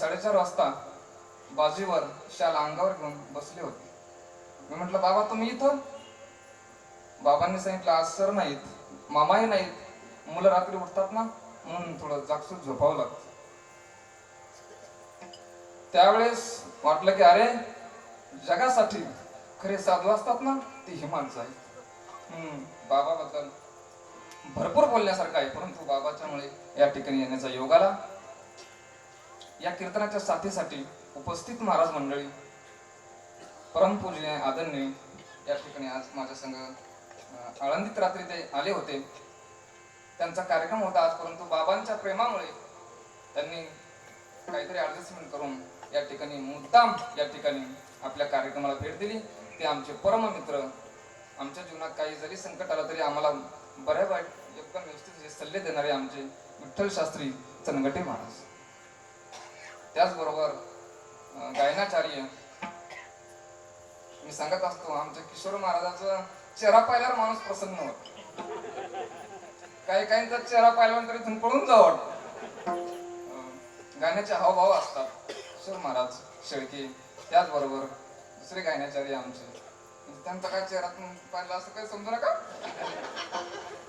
4:30 वाजता बाजीवर शाल अंगावर घेऊन बसले होते. मी म्हटलं बाबा तुम्ही इथं? बाबांनी सांगितलं आज सर नाहीत, मामाही नाहीत, मुलं रात्री उठतात ना म्हणून थोडं जागसूत झोपावं लागतं. त्यावेळेस वाटलं की अरे जगासाठी खरे साधू असतात ना ते ही माणसं आहेत. बाबाबद्दल भरपूर बोलण्यासारखं आहे, परंतु बाबाच्यामुळे या ठिकाणी येण्याचा योग आला. या कीर्तनाच्या साथीसाठी उपस्थित महाराज मंडळी, परमपूज्य आदरणीय या ठिकाणी आज माझ्या संग आळंदीत रात्री ते आले होते. त्यांचा कार्यक्रम होता आज, परंतु बाबांच्या प्रेमामुळे त्यांनी काहीतरी ऍडजस्टमेंट करून या ठिकाणी मुद्दाम या ठिकाणी आपल्या कार्यक्रमाला भेट दिली. ते आमचे परम मित्र. आमच्या जीवनात काही जरी संकट आलं तरी आम्हाला बऱ्या वाईट एकदम व्यवस्थित सल्ले देणारे आमचे विठ्ठल शास्त्री चनगटे महाराज. त्याचबरोबर गायनाचार्य मी सांगत असतो, आमच्या किशोर महाराजाचा चेहरा पाहिल्यावर माणूस प्रसन्न होतो. काही काहींचा चेहरा पाहिल्यानंतर इथून पळून जावं वाटतं. गाण्याचे हावभाव असतात. किशोर महाराज शेळके, त्याचबरोबर दुसरे गायनाचार्य आमचे, त्यांचा काय चेहऱ्यातून पाहिलं असं काही समजू नका,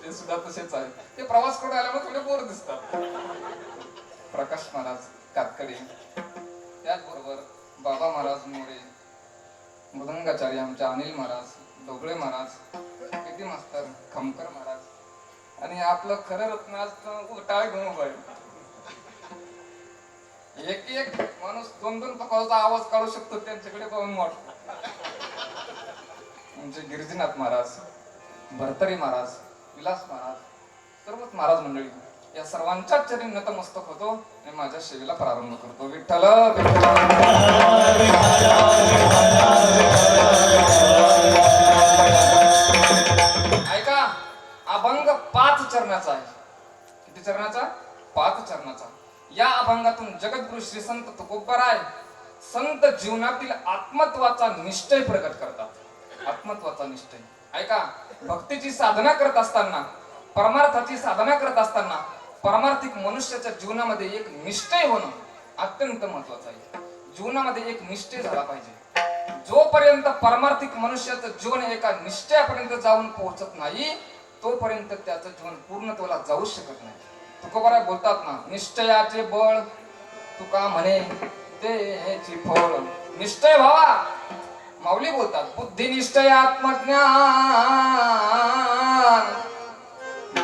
ते सुद्धा तसेच आहे. ते प्रवास करून आल्यामुळे थोडे बोर दिसतात. प्रकाश महाराज कातकडे, त्याचबरोबर बाबा महाराज मोरे, मृदंगाचार्य आमचे अनिल महाराज, ढोबळे महाराज, किती मास्तर खमकर महाराज, आणि आपलं खरं रत्न आज टाळ घेऊन उभं आहे. एक एक माणूस 2-2 पकाचा आवाज काढू शकतो त्यांच्याकडे पाहून वाटत. म्हणजे गिरिजीनाथ महाराज, भरतरी महाराज, विलास महाराज, सर्वच महाराज मंडळी, या सर्वांच्याच चरणी नतमस्तक होतो आणि माझ्या सेवेला प्रारंभ करतो. विठ्ठल ऐका, अभंग 5 चरणाचा आहे. किती चरणाचा? 5 चरणाचा. या अभंगातून जगद्गुरु श्री संत तुकोबाराय संत जीवनातील आत्मत्वाचा निश्चय प्रकट करतात. आत्मत्वाचा निश्चय. ऐका, भक्तीची साधना करत असताना, परमार्थाची साधना करत असताना परमार्थिक मनुष्याच्या जीवनामध्ये एक निश्चय होणं अत्यंत महत्वाचं आहे. जीवनामध्ये एक निश्चय झाला पाहिजे. जोपर्यंत परमार्थिक मनुष्याचं जीवन एका निश्चयापर्यंत जाऊन पोहोचत नाही तोपर्यंत त्याचं जीवन पूर्णत्वाला जाऊ शकत नाही. तुकोबाराय बोलतात ना, निश्चयाचे बळ तुका म्हणे तेची फळ. निश्चय व्हावा. माऊली बोलतात, बुद्धी निश्चय आत्मज्ञान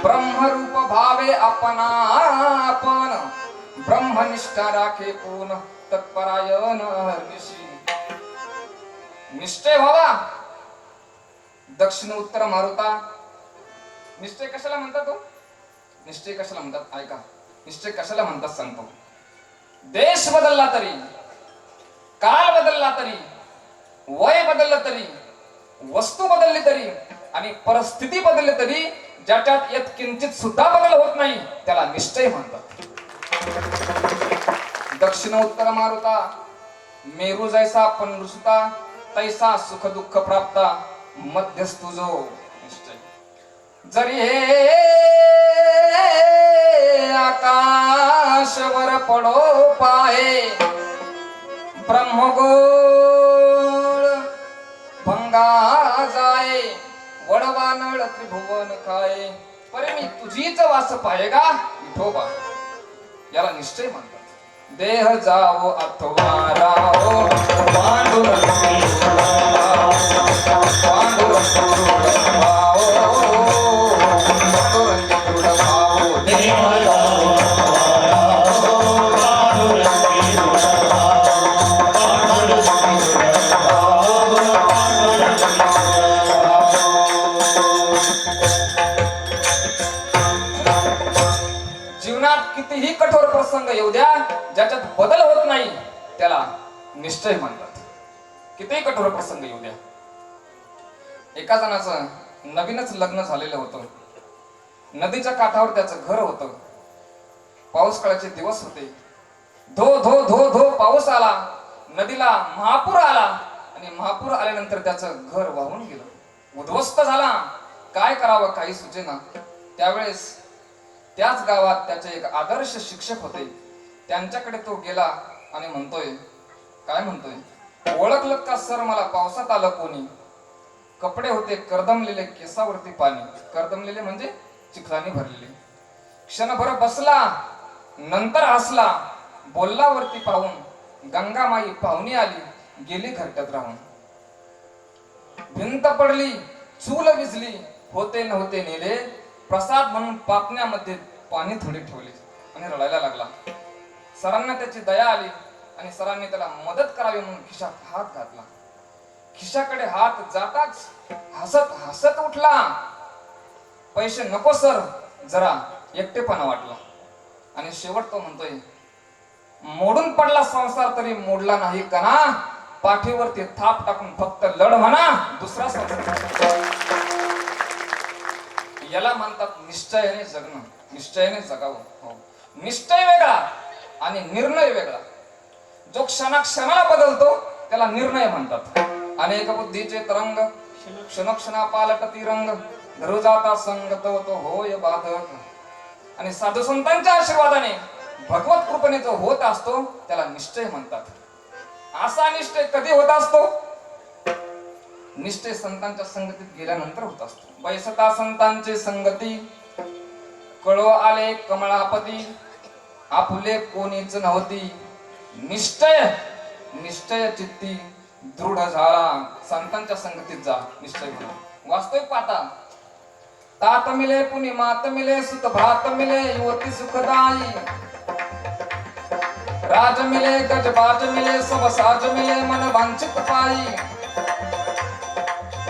ब्रह्मरूप भावे आपण ब्रह्मनिष्ठा राखे कोण तत्परायण ऋषी. निश्चय व्हावा. दक्षिण उत्तर मारुता. निश्चय कशाला म्हणतात तो? निश्चय कशाला म्हणतात? ऐका, निश्चय कशाला म्हणतात सांगतो. देश बदलला तरी, काळ बदलला तरी, वय बदललं तरी, वस्तू बदलली तरी आणि परिस्थिती बदलली तरी ज्याच्यात येत किंचित सुद्धा बदल होत नाही त्याला निश्चय म्हणतात. दक्षिण उत्तर मारुता. मेरू जैसा पनुसुता तैसा सुख दुःख प्राप्ता मध्यस्थु जो निश्चय. जरी हे आकाशवर पडो पाहे ब्रह्मगोळ भंगा जाय वडवा नळ त्रिभुवन खाय परे मी तुझीच वास पाहेगा विठोबा. याला निश्चय म्हणतात. देह जावो अथवा राहो पांडुरंगी कितीही कठोर प्रसंग येऊ द्या, ज्याच्यात बदल होत नाही त्याला निश्चय म्हणतात. कितीही कठोर प्रसंग येऊ द्या. एका जणाचं नवीनच लग्न झालेलं होतं. नदीच्या काठावर त्याचं घर होतं. पाऊस काळाचे दिवस होते. धो धो धो धो पाऊस आला. नदीला महापूर आला आणि महापूर आल्यानंतर त्याचं घर वाहून गेलं. उद्ध्वस्त झाला. काय करावं काही सुचेना. त्यावेळेस त्याच गावात त्याचे एक आदर्श शिक्षक होते. त्यांच्याकडे तो गेला आणि म्हणतोय, काय म्हणतोय, ओळखलं का सर मला पावसात आलं कोणी, कपडे होते करदमलेले केसावरती पाणी, करदमलेले म्हणजे चिखलाने भरलेले. क्षणभर बसला नंतर हसला, बोलला वरती पाहून, गंगामाई पाहुणी आली गेली घरट्यात राहून. भिंत पडली चूल विजली, होते नव्हते नेले, प्रसाद म्हणून पापण्यामध्ये पाणी थोडे ठेवले आणि रडायला लागला. सरांना त्याची दया आली आणि सरांनी त्याला मदत करावी म्हणून खिशात हात घातला. खिशाकडे हात जाताच हसत हसत उठला. पैसे नको सर, जरा एकटेपणा वाटला. आणि शेवट तो म्हणतोय, मोडून पडला संसार तरी मोडला नाही कणा, पाठीवरती थाप टाकून फक्त लढ म्हणा दुसरा संसार. याला म्हणतात निश्चयाने जगणं, निश्चयाने जगावं. हो, निश्चय वेगळा आणि निर्णय वेगळा. जो क्षणाक्षणाला बदलतो त्याला निर्णय म्हणतात. अनेक बुद्धीचे तरंग क्षणोक्षणा पालटती रंग, धरू जाता संगत तो होय बाधक. आणि साधू संतांच्या आशीर्वादाने भगवत कृपेने जो होत असतो त्याला निश्चय म्हणतात. असा निश्चय कधी होत असतो? निश्चय संतांच्या संगतीत गेल्यानंतर होत असतो. बैसता संतांची संगती, कळो आले कमळापती, आपुले कोणीच नव्हती. निश्चय निश्चय चित्ती दृढ झाला, संतांच्या संगतीत जा, निश्चय म्हणून. वास्तविक पाहता, तात मिले पुनि मात मिले, सुत भात मिले युवती सुखदाई, राज मिले गज बाज मिले, सब साज मिले मन वांछित पाई,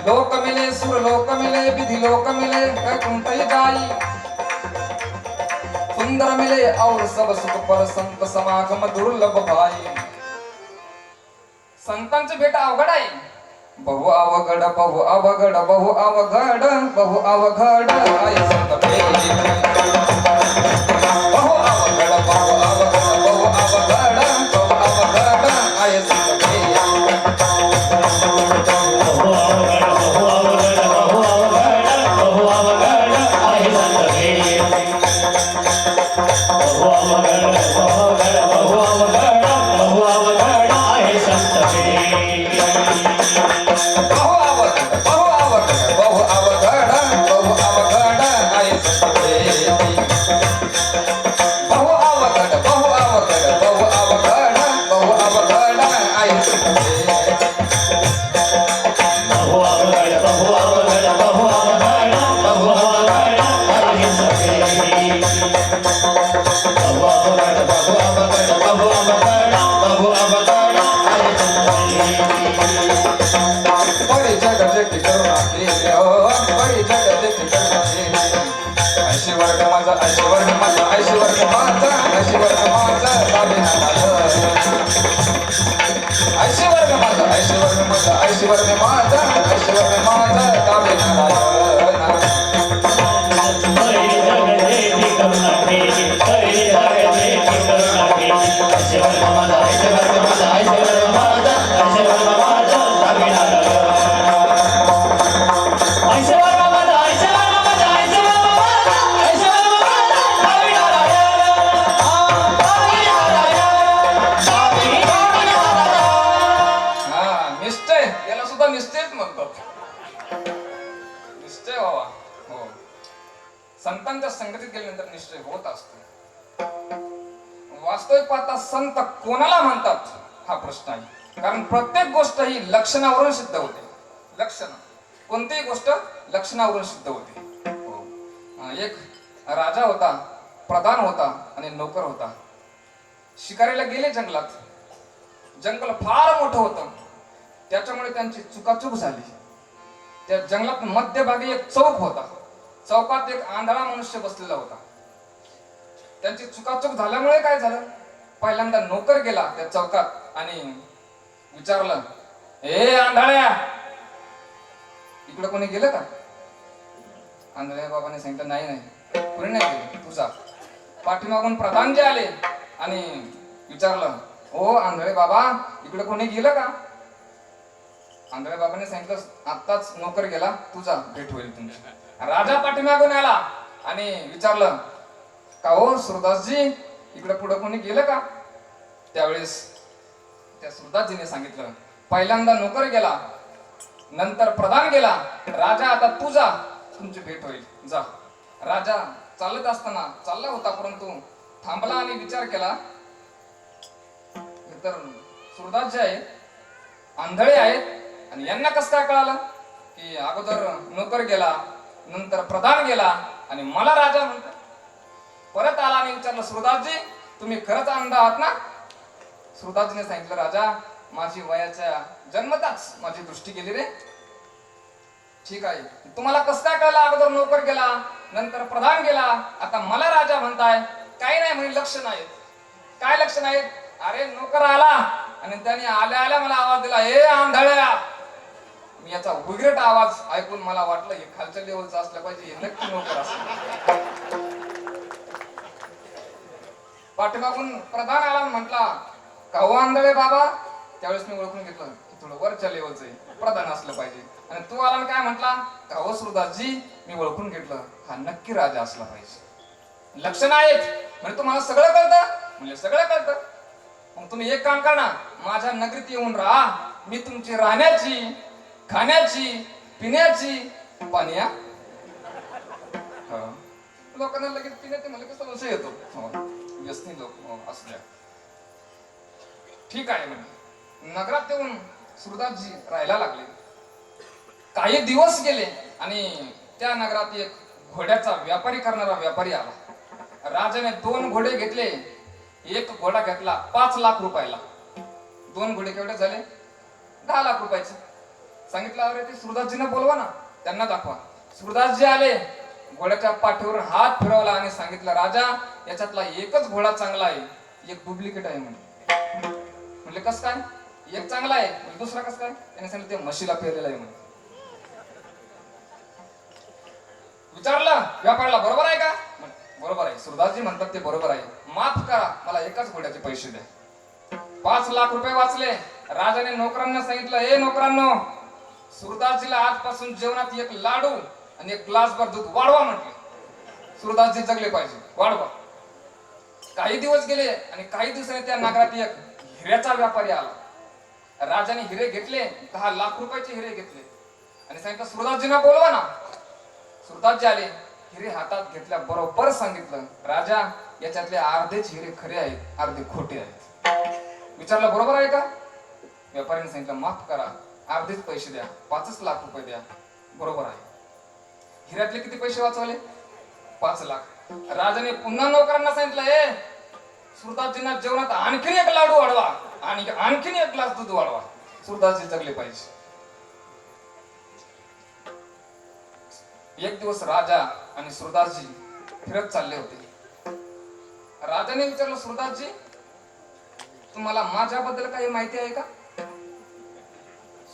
लोक मिले सुर लोक मिले, विधि लोक मिले वैकुंठ जाई, सुंदर मिले और सब सुख पर संत समागम दुर्लभ भाई. संतांची भेट अवघड आहे. बहु अवघड बहु अवघड बहु अवघड बहु अवघड आहे संत भेट. बहु अवघड बहु अवघड बहु अवघड बहु अवघड आहे संत भेट. बहु अवघड बहु अवघड बहु अवघड बहु अवघड आहे संत भेट. बहु अवघड बहु अवघड बहु अवघड बहु अवघड आहे संत भेट. संतांच्या संगतीत गेल्यानंतर निश्चय होत असतो. वास्तविक पाहता संत कोणाला म्हणतात हा प्रश्न आहे. कारण प्रत्येक गोष्ट ही लक्षणावरून सिद्ध होते. लक्षण, कोणतीही गोष्ट लक्षणावरून सिद्ध होते. एक राजा होता, प्रधान होता आणि नोकर होता. शिकारीला गेले जंगलात. जंगल फार मोठं होतं, त्याच्यामुळे त्यांची चुकाचूक झाली. त्या जंगलात मध्यभागी एक चौक होता. चौकात एक आंधळा मनुष्य बसलेला होता. त्यांची चुकाचूक झाल्यामुळे काय झालं, पहिल्यांदा नोकर गेला त्या चौकात आणि विचारलं, ए आंधळ्या, इकडे कोणी गेलं का? आंधळ्या बाबाने सांगितलं, नाही नाही, कोणी नाही गेलं, तुझा. पाठीमागून प्रधानजी आले आणि विचारलं, ओ आंधळे बाबा, इकडे कोणी गेलं का? आंधळ्या बाबाने सांगितलं, आत्ताच नोकर गेला, तुझा, भेट होईल तुमची. राजा पाठीमागून आला आणि विचारलं, का हो सुरदासजी, इकडे पुढे कोणी गेलं का? त्यावेळेस त्या सुरदासजीने सांगितलं, पहिल्यांदा नोकर गेला, नंतर प्रधान गेला, राजा आता तू जा, तुमची भेट होईल, जा. राजा चालत असताना चालला होता, परंतु थांबला आणि विचार केला, तर सुरदास जे आहे आंधळे आहेत आणि यांना कसं काय कळालं की अगोदर नोकर गेला, नंतर प्रधान गेला आणि मला राजा म्हणतात. परत आला आणि विचारलं, सुरदासजी तुम्ही खरंच अंध आहात ना? सुरदासजीने सांगितलं, राजा माझी वयाच्या जन्मताच माझी दृष्टी गेली रे. ठीक आहे, तुम्हाला कसं काय कळलं अगोदर नोकर गेला, नंतर प्रधान गेला, आता मला राजा म्हणताय? काही नाही म्हणे, लक्ष नाहीत. काय लक्ष नाहीत? अरे नोकर आला आणि त्याने आल्या आल्या मला आवाज दिला, हे आंधळ्या. मी याचा उग्रट आवाज ऐकून मला वाटलं हे खालच्या लेवलचं असलं पाहिजे, हे नक्की नोकर असलं. पाठीमागून प्रधान आला आणि म्हटला, का हो आंधळे बाबा? त्यावेळेस मी ओळखून घेतलं की थोडं वरच्या लेवलचं आहे, प्रधान असलं पाहिजे. आणि तू आला काय म्हटला, का हो सुरदासजी? मी ओळखून घेतलं, हा नक्की राजा असला पाहिजे. लक्षण आहेत म्हणजे तुम्हाला सगळं कळतं? म्हणजे सगळं कळतं. मग तुम्ही एक काम करा ना, माझ्या नगरीत येऊन राहा, मी तुमची राहण्याची, खाण्याची, पिण्याची पाण्या. लोकांना लगेच पिण्याचे मला कसं संशय येतो, व्यसनी लोक असल्या. ठीक आहे म्हणजे नगरात येऊन सुरदासजी राहायला लागले. काही दिवस गेले आणि त्या नगरात एक घोड्याचा व्यापारी करणारा व्यापारी आला. राजाने 2 घोडे घेतले. एक घोडा घेतला 5 लाख रुपयाला. 2 घोडे केवढे झाले? 10 लाख रुपयाचे. सांगितलं, अरे ते सुरदासजींना बोलवा ना, त्यांना दाखवा. सुरदासजी आले, घोड्याच्या पाठीवर हात फिरवला आणि सांगितलं, राजा याच्यातला एकच घोडा चांगला आहे, एक डुप्लिकेट आहे म्हणे. म्हणले कसं काय? एक चांगला आहे म्हणजे दुसरा कसं काय? त्याने सांगितलं, ते म्हशीला फेरलेला आहे म्हणे. विचारलं व्यापाऱ्याला, बरोबर आहे का? बरोबर आहे. सुरदासजी म्हणतात ते बरोबर आहे, माफ करा, मला एकाच घोड्याचे पैसे द्या. 5 लाख रुपये वाचले. राजाने नोकरांना सांगितलं, हे नोकरांनो, सुरदासजीला आजपासून जेवणात एक लाडू आणि एक ग्लासभर दूध वाढवा म्हटले. सुरदासजी जगले पाहिजे, वाढवा. काही दिवस गेले आणि काही दिवसांनी त्या नगरात एक हिऱ्याचा व्यापारी आला. राजाने हिरे घेतले, 10 लाख रुपयाचे हिरे घेतले आणि सांगितलं, सुरदासजींना बोलवा ना. सुरदासजी आले, हिरे हातात घेतल्या बरोबर सांगितलं, राजा याच्यातले अर्धेच हिरे खरे आहेत, अर्धे खोटे आहेत. विचारलं, बरोबर आहे का? व्यापाऱ्याने सांगितलं, माफ करा, अर्धेच पैसे द्या, 5 लाख रुपये द्या. बरोबर आहे. हिऱ्यातले किती पैसे वाचवले? 5 लाख. राजाने पुन्हा नोकरांना सांगितलं, हे सुरदासजींना जेवणात आणखीन एक लाडू वाढवा आणि आणखीन एक ग्लास दूध वाढवा, सुरदासजी जगले पाहिजे. एक दिवस राजा आणि सुरदासजी फिरत चालले होते. राजाने विचारलं, सुरदासजी तुम्हाला माझ्याबद्दल काही माहिती आहे का?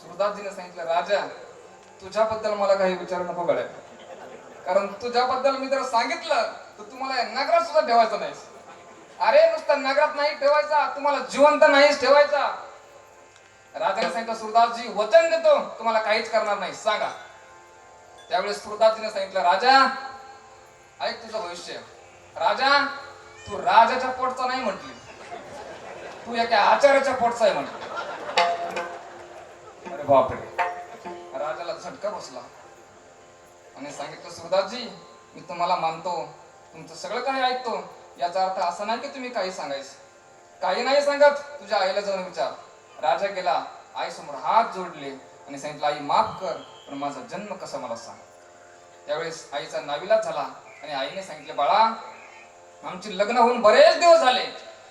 सुरदासजीने सांगितलं, राजा तुझ्याबद्दल मला काही विचारू नको गड्या, कारण तुझ्याबद्दल मी जर सांगितलं तर तुम्हाला नगरात सुद्धा ठेवायचं नाही. अरे नुसतं नगरात नाही ठेवायचा, तुम्हाला जिवंत नाहीच ठेवायचा. राजाने सांगितलं, सुरदासजी वचन देतो तुम्हाला काहीच करणार नाही, सांगा. त्यावेळेस सुरदासजीने सांगितलं, राजा ऐक तुझं भविष्य. राजा तू राजाच्या पोटचा नाही म्हटली, तू एका आचार्याच्या पोटचा आहे म्हटली. अरे बापरे. राजाला झटका बसला आणि सांगितलं, सुरदासजी मी तुम्हाला मानतो, तुमचं सगळं काही ऐकतो, याचा अर्थ असा नाही की तुम्ही काही सांगायचं. काही नाही सांगत, तुझ्या आईला जाऊन विचार. राजा गेला, आई समोर हात जोडले आणि सांगितलं, आई माफ कर, पण माझा जन्म कसा मला सांग. त्यावेळेस आईचा नाविलाज झाला आणि आईने सांगितले, बाळा आमचे लग्न होऊन बरेच दिवस झाले,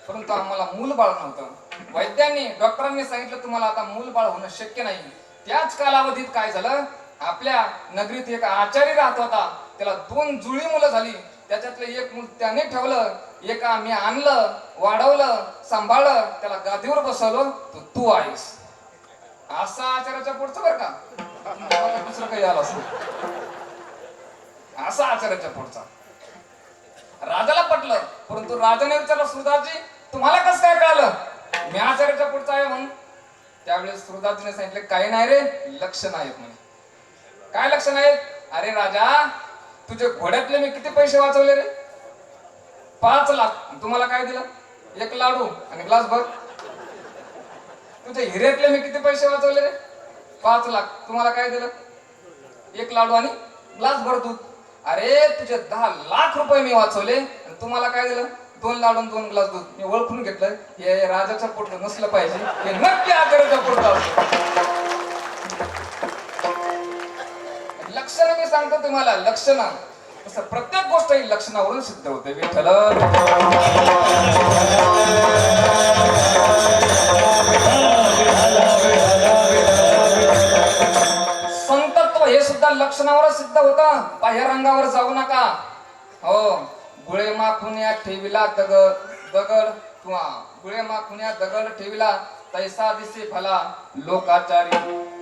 परंतु आम्हाला मूल बाळ नव्हतं. वैद्यांनी, डॉक्टरांनी सांगितलं, तुम्हाला आता मूल बाळ होणं शक्य नाही. त्याच कालावधीत काय झालं, आपल्या नगरीत एक आचारी राहत होता, त्याला 2 जुळी मुलं झाली. त्याच्यातलं एक मूल त्याने ठेवलं, एका मी आणलं, वाढवलं, सांभाळलं, त्याला गादीवर बसवलं, तू आहेस. असा आचार्याच्या पुढचं बरं का, दुसरं काही आलं असं. असा आचार्याच्या पुढचा. राजाला पटलं, परंतु राजाने विचारलं, सुरदासजी तुम्हाला कसं काय कळालं मी आचार्याच्या पुढचा आहे म्हणून? त्यावेळेस सुरदासजीने सांगितले, काही नाही रे, लक्षण आहेत म्हणे. काय लक्षण आहेत? अरे राजा तुझे घोड्यातले मी किती पैसे वाचवले रे? 5 लाख. तुम्हाला काय दिलं? एक लाडू आणि ग्लास भर तुझ्या हिऱ्यातले मी किती पैसे वाचवले रे? 5 लाख. तुम्हाला काय दिलं? 1 लाडू आणि ग्लास भर दूध. अरे तुझे 10 लाख रुपये मी वाचवले आणि तुम्हाला काय दिलं? 2 लाडू आणि 2 ग्लास दूध. मी ओळखून घेतलं हे राजाच्या पोटात नसलं पाहिजे, हे नक्की आचार्याच्या पोटात असतं. लक्षण मी सांगतो तुम्हाला, लक्षण तसं प्रत्येक गोष्ट ही लक्षणावरून सिद्ध होते. विठ्ठल संतत्व हे सुद्धा लक्षणावर सिद्ध होतं. बाह्य रंगावर जाऊ नका. हो, गुळे माखुन्या ठेविला दगड किंवा गुळे माखुन्या दगड ठेविला तैसा दिसे भला लोकाचारी.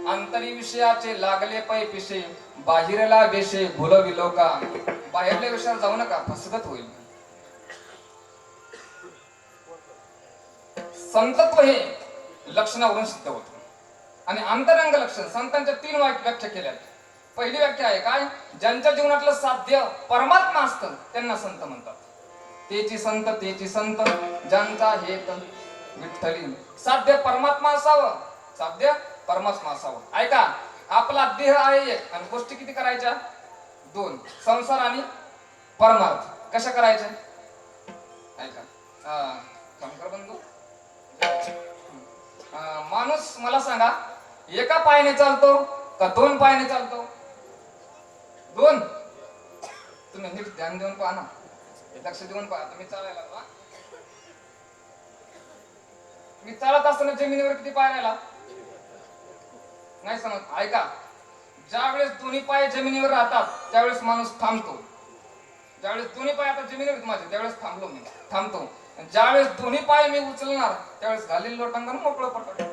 अंतरी विषयाचे लागले पै पिशे बाहेरला बेशे भुलवी लोका. बाहेरल्या विषयावर जाऊ नका, फसगत होईल. संतत्व हे लक्षणावरून सिद्ध होतं. आणि अंतरंग लक्षण संतांच्या 3 व्याख्या केल्या. पहिली व्याख्या आहे काय? ज्यांच्या जीवनातलं साध्य परमात्मा असतं त्यांना संत म्हणतात. तेची संत ज्यांचा हेत विठ्ठली. साध्य परमात्मा असावं, साध्य परमात्मा असावं. ऐका, आपला देह आहे एक आणि गोष्टी किती करायच्या? 2. संसार आणि परमार्थ. कशा करायच्या? ऐका, शंकर बंधू, माणूस मला सांगा, एका पायाने चालतो का 2 पायाने चालतो? 2. तुम्ही नीट ध्यान देऊन पहा ना, लक्ष देऊन पहा. तुम्ही चालायला पहा, मी चालत असताना जमिनीवर किती पाय राहिला? नाही समज. ऐका, ज्या वेळेस दोन्ही पाय जमिनीवर राहतात त्यावेळेस माणूस थांबतो. ज्यावेळेस दोन्ही पाय आता जमिनीवर माझे त्यावेळेस थांबलो, मी थांबतो. ज्यावेळेस दोन्ही पाय मी उचलणार त्यावेळेस घालील लोटांगण मोकळं पडतं.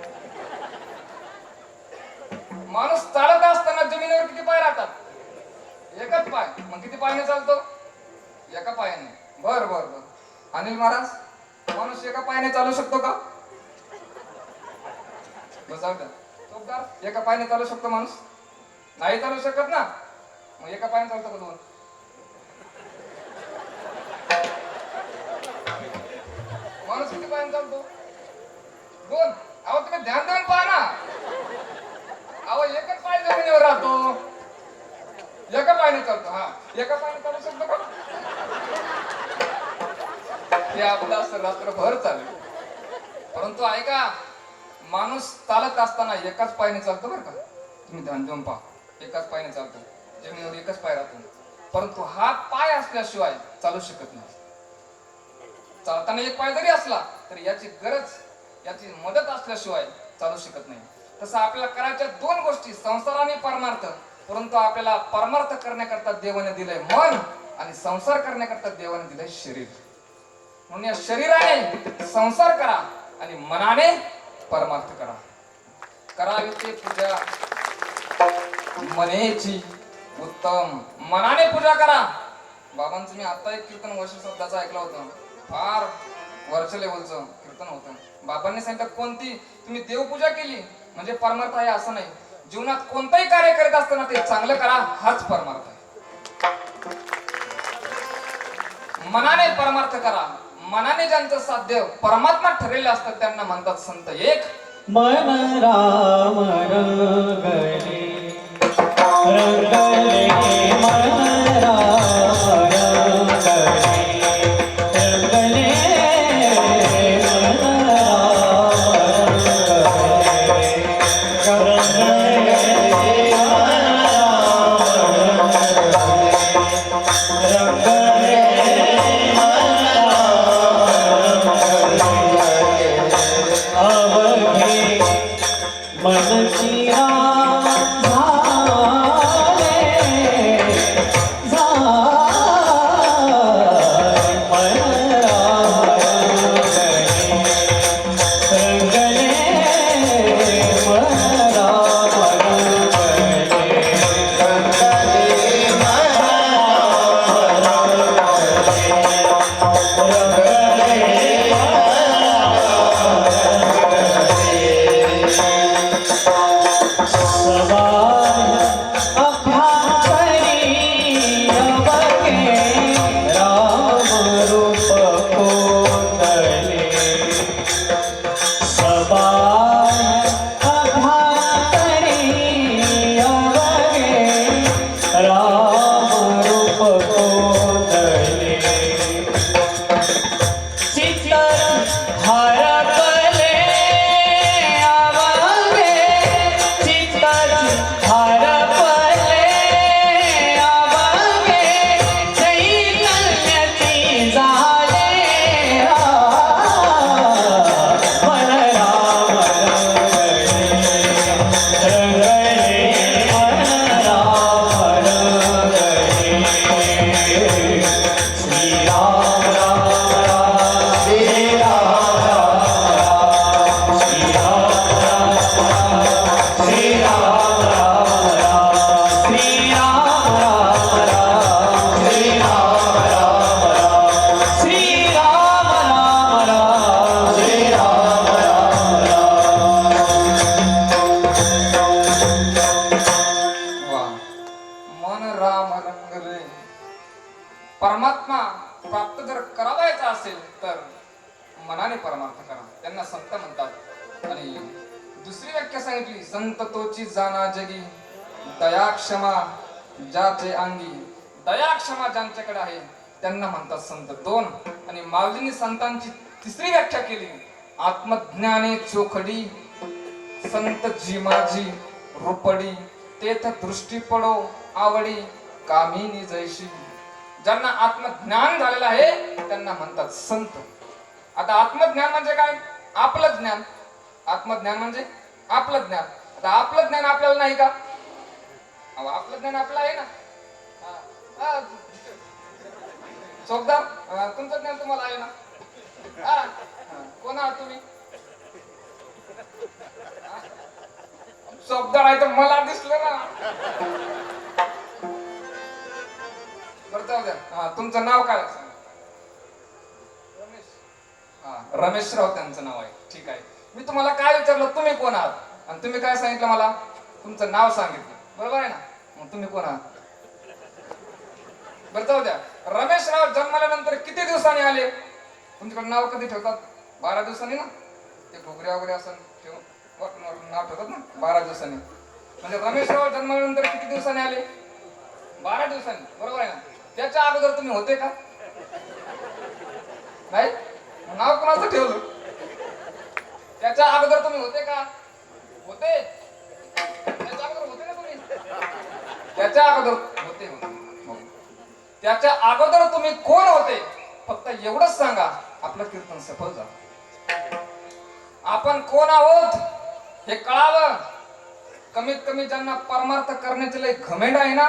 माणूस चालत असताना जमिनीवर किती पाय राहतात? एकच पाय. मग किती पायाने चालतो? एका पायाने. बर बर बर. अनिल महाराज, माणूस एका पायाने चालू शकतो का? चौकदार, एका पायाने चालू शकतो माणूस? नाही चालू शकत ना. मग एका पायाने चालतो का 2? माणूस किती पायाने चालतो? 2. अहो तुम्ही ध्यान देऊन पहा ना. अहो एकच पाय जमिनीवर राहतो, एका पायाने चालतो. हा, एका पायाने चालू शकतो का? हे आपलं असं रात्रभर चालेल. परंतु ऐका, माणूस चालत असताना एकाच पायाने चालतो बरं का. तुम्ही ध्यान देऊन पहा, एकाच पायाने चालतो, जमिनीवर एकच पाय राहतो. परंतु हा पाय असल्याशिवाय चालू शकत नाही. चालताना एक पाय जरी असला तरी याची गरज, याची मदत असल्याशिवाय चालू शकत नाही. तसं आपल्याला करायच्या 2 गोष्टी, संसार आणि परमार्थ. परंतु आपल्याला परमार्थ करण्याकरता देवाने दिलंय मन आणि संसार करण्याकरता देवाने दिलंय शरीर. म्हणून या शरीराने संसार करा आणि मनाने परमार्थ करा. करावी ते पूजा मनेची उत्तम. मनाने पूजा करा. बाबांचं मी आता एक कीर्तन वर्ष शब्दाचं ऐकलं होतं, फार वर्ष लेवलचं कीर्तन होतं. बाबांनी सांगितलं कोणती तुम्ही देवपूजा केली म्हणजे परमार्थ आहे असं नाही. जीवनात कोणतंही कार्य करीत असताना ते चांगलं करा, हाच परमार्थ आहे. मनाने परमार्थ करा. मनाने ज्यांचं साध्य परमात्मा ठरलेलं असतं त्यांना म्हणतात संत एक. मन राम रंगले रंगले मन राम रंगले रंगले मन राम मनची राम झाले मन राम रंगले मन राम म्हणतात. आणि दुसरी व्याख्या सांगितली, संत तोची जाना जगी दया क्षमा ज्याचे अंगी. दया क्षमा ज्यांच्याकडे आहे त्यांना म्हणतात संत. दोन. आणि माऊलींनी संतांची तिसरी व्याख्या केली, आत्मज्ञाने चोखडी संत जी माझी रुपडी तेथ दृष्टी पडो आवडी कामिनी जैशी. ज्यांना आत्मज्ञान झालेलं आहे त्यांना म्हणतात संत. आता आत्मज्ञान म्हणजे काय? आपलं ज्ञान. आत्मज्ञान म्हणजे आपलं ज्ञान. आता आपलं ज्ञान आपल्याला नाही का? आपलं ज्ञान आपलं आहे ना. चोपदार, तुमचं ज्ञान तुम्हाला आहे ना? कोण आहात तुम्ही? चोपदार आहे तर मला दिसलं ना. बरं जाऊ द्या. तुमचं नाव काय? रमेशराव त्यांचं नाव आहे. ठीक आहे. मी तुम्हाला काय विचारलं, तुम्ही कोण आहात? आणि तुम्ही काय सांगितलं मला? तुमचं नाव सांगितलं. बरोबर आहे ना? मग तुम्ही कोण आहात? बरं जाऊ द्या. रमेशराव जन्माल्यानंतर किती दिवसांनी आले? तुमच्याकडे नाव कधी ठेवतात? 12 दिवसांनी ना. ते घोगऱ्या वगैरे असं नाव ठेवतात ना 12 दिवसांनी. म्हणजे रमेशराव जन्माल्यानंतर किती दिवसांनी आले? 12 दिवसांनी. बरोबर आहे ना? त्याच्या अगोदर तुम्ही होते का? नाही. नाव कोणाचं ठेवलं? त्याच्या अगोदर तुम्ही होते का? होते. त्याच्या अगोदर होते ना तुम्ही? त्याच्या अगोदर होते. त्याच्या अगोदर तुम्ही कोण होते? फक्त एवढंच सांगा, आपलं कीर्तन सफल झालं. आपण कोण आहोत हे कळालं. कमीत कमी ज्यांना परमार्थ करण्याचे लय घमेंड आहे ना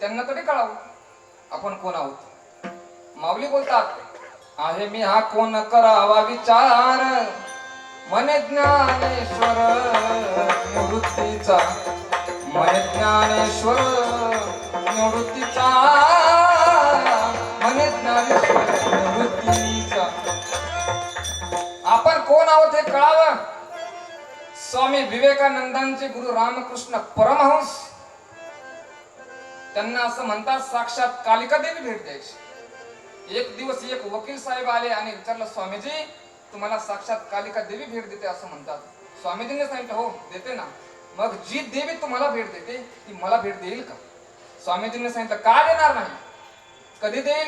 त्यांना तरी कळावं आपण कोण आहोत. माऊली बोलतात, आहे मी हा कोण करावा विचार मने ज्ञानेश्वर निवृत्तीचा. मने ज्ञानेश्वर निवृत्तीचा. मने ज्ञानेश्वर निवृत्तीचा. आपण कोण आहोत हे कळावं. स्वामी विवेकानंदांचे गुरु रामकृष्ण परमहंस त्यांना असं म्हणतात, साक्षात कालिका देवी भेट द्यायची. एक दिवस एक वकील साहेब आले आणि विचारलं, स्वामीजी तुम्हाला साक्षात कालिका देवी भेट देते असं म्हणतात. स्वामीजींनी सांगितलं, हो देते ना. मग जी देवी तुम्हाला भेट देते ती मला भेट देईल का? स्वामीजींनी सांगितलं, का देणार नाही? कधी देईल?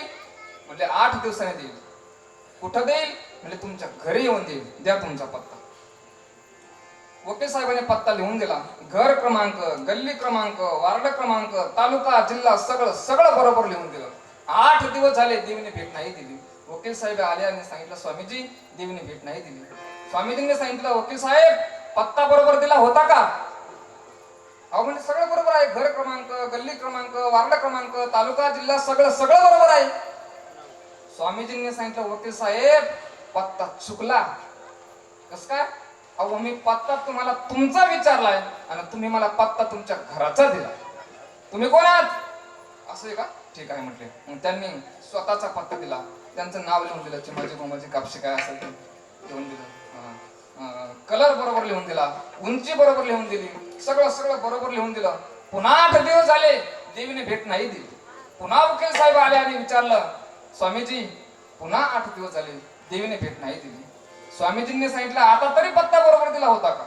म्हणजे 8 दिवसांनी देईल. कुठं देईल? म्हणजे तुमच्या घरी येऊन देईल. द्या तुमचा पत्ता. वकील साहेबांनी पत्ता लिहून दिला. घर क्रमांक, गल्ली क्रमांक, वार्ड क्रमांक, तालुका, जिल्हा सगळं बरोबर लिहून दिलं. 8 दिवस झाले देवीने भेट नाही दिली. वकील साहेब आले आणि सांगितलं, स्वामीजी देवीने भेट नाही दिली. स्वामीजींनी सांगितलं, वकील साहेब पत्ता बरोबर दिला होता का? अहो म्हणजे सगळं बरोबर आहे. घर क्रमांक, गल्ली क्रमांक, वार्ड क्रमांक, तालुका, जिल्हा सगळं बरोबर आहे. स्वामीजींनी सांगितलं, वकील साहेब पत्ता चुकला. कस काय? अहो मी पत्ता तुम्हाला तुमचा विचारलाय आणि तुम्ही मला पत्ता तुमच्या घराचा दिला. तुम्ही कोण आहात? असं आहे का? ठीक आहे म्हटले. मग त्यांनी स्वतःचा पत्ता दिला. त्यांचं नाव लिहून दिलं, चिमाजी गोमाजी कापशी काय असेल ते लिहून दिलं. कलर बरोबर लिहून दिला, उंची बरोबर लिहून दिली, सगळं बरोबर लिहून दिलं. पुन्हा 8 दिवस झाले देवीने भेट नाही दिली. पुन्हा वकील साहेब आले आणि विचारलं, स्वामीजी पुन्हा 8 दिवस झाले देवीने भेट नाही दिली. स्वामीजींनी सांगितलं, आता तरी पत्ता बरोबर दिला होता का?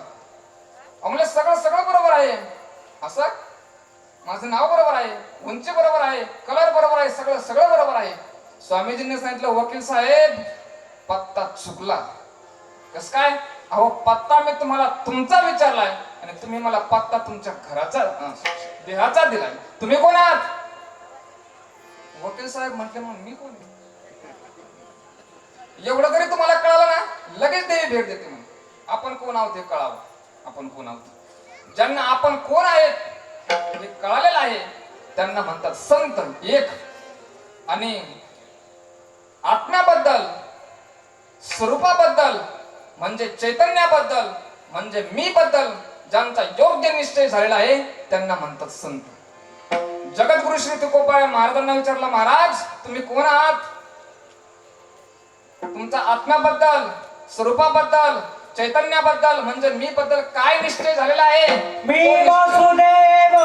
म्हणजे सगळं बरोबर आहे. असं माझं नाव बरोबर आहे, उंची बरोबर आहे, कलर बरोबर आहे, सगळं बरोबर आहे. स्वामीजींनी सांगितलं, वकील साहेब पत्ता चुकला. कस काय? अहो पत्ता मी तुम्हाला तुमचा विचारलाय आणि तुम्ही मला पत्ता तुमच्या घराचा देहाचा दिलाय. तुम्ही कोण आहात? वकील साहेब म्हटले, मग मी कोण? एवढं तरी तुम्हाला कळालं ना, लगेच देवी भेट देते. म्हणून आपण कोण आहोत हे कळावं. आपण कोण आहोत. ज्यांना आपण कोण आहेत हे कळालेलं आहे त्यांना म्हणतात संत. एक. आणि आत्म्याबद्दल, स्वरूपाबद्दल म्हणजे चैतन्याबद्दल म्हणजे मी बद्दल ज्यांचा योग्य निश्चय झालेला आहे त्यांना म्हणतात संत. जगद्गुरु श्री तुकोबा महाराजांना विचारलं, महाराज तुम्ही कोण आहात? तुमचा आत्म्याबद्दल, स्वरूपाबद्दल, चैतन्याबद्दल म्हणजे मी बद्दल काय निश्चय झालेला आहे? मी वासुदेव